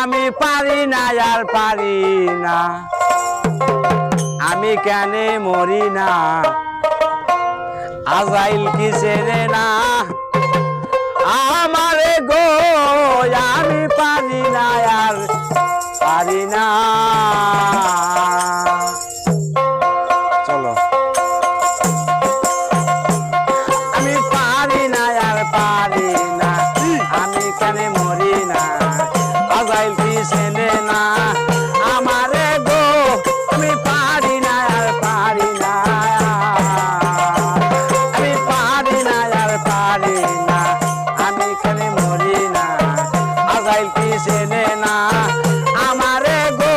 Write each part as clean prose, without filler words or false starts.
আমি পারি না আর পারি না, আমি কেন মরি না, আজাইল কি চেনে না আমারে গো, আমি পারি না আর পারি না। চলো আমি পারি না আর পারি না, আমি কেন মরি না, আজাইল কি চেনে না আমারে গো, আমি পারি না আর পারি না, আমি পারি না আর পারি না, আমি কেন মরি না, আজাইল কি চেনে না আমারে গো,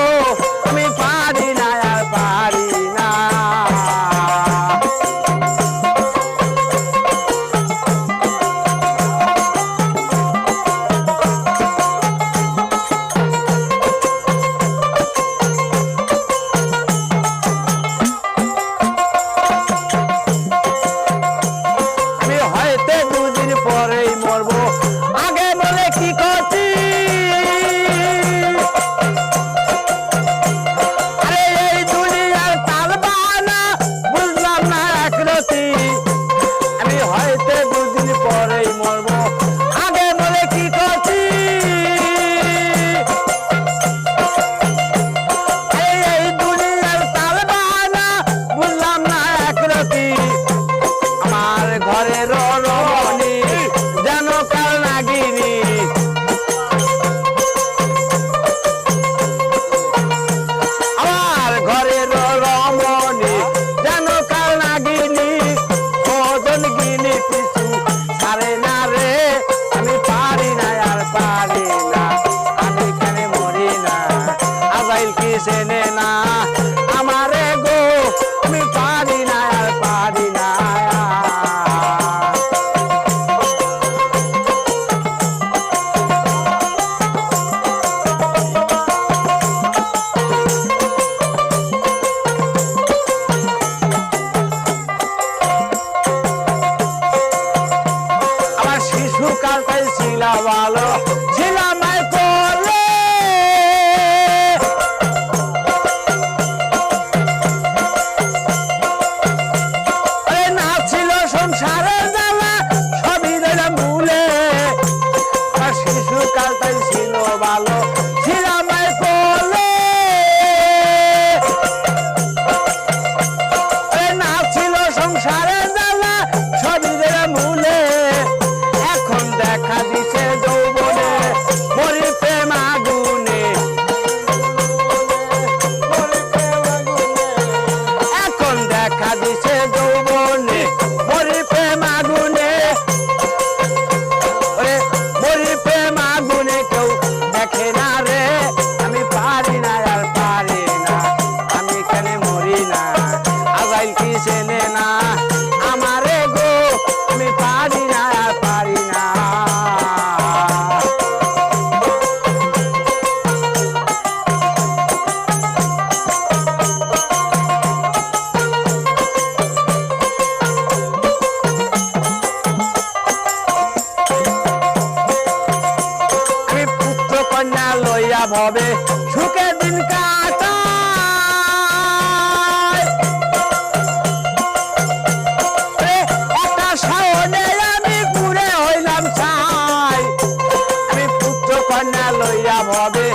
আমি পারি না আর পারি না। দুদিন পরেই মরবো, আগে বলে কি করছি, আরে এই দুনিয়ার তাল বাহানা বুঝলাম না একরতি, আমি হয়তো দুদিন পরেই মরবো, আগে বলে কি করছি, এই দুনিয়ার তাল বাহানা বুঝলাম না একরতি, আমার ঘরের রমণী যেন কাল নাগিনী, আমার ঘরের রমণী যেন কাল নাগিনী, ওজন গিনি পিছু ছাড়ে না রে, আমি পারি না আর পারি না, আমি কেন মরি না, আজাইল কি চেনে না আমারে গো, আমি পারি না আর পারি না। শিশুকালটাই ছিলাম ভালো, ছিলাম করলে না ছিল সংসারের জ্বালা, সবই দিলাম ভুলে, আমার শিশুকালটাই ছিল ভালো, ছিলাম করলে না ছিল সংসারের জ্বালা, সবই দিলাম ভুলে, এখন দেখা দিছে যৌবনে মরি প্রেম আগুনে, এখন দেখা দিছে যৌবনে মরি প্রেম আগুনে, মরি প্রেম আগুনে কেউ দেখে না রে, আমি পারি না আর পারি না, আমি কেন মরি না, আজাইল কি চেনে না আমারে গো, আমি পারি না আর পারি না। আমি পুত্র কন্যা লইয়া ভবে সুখে দিন কাটাই, একটা শাওনে আমি পুরে হইলাম ছাই, আমি পুত্র কন্যা লইয়া ভবে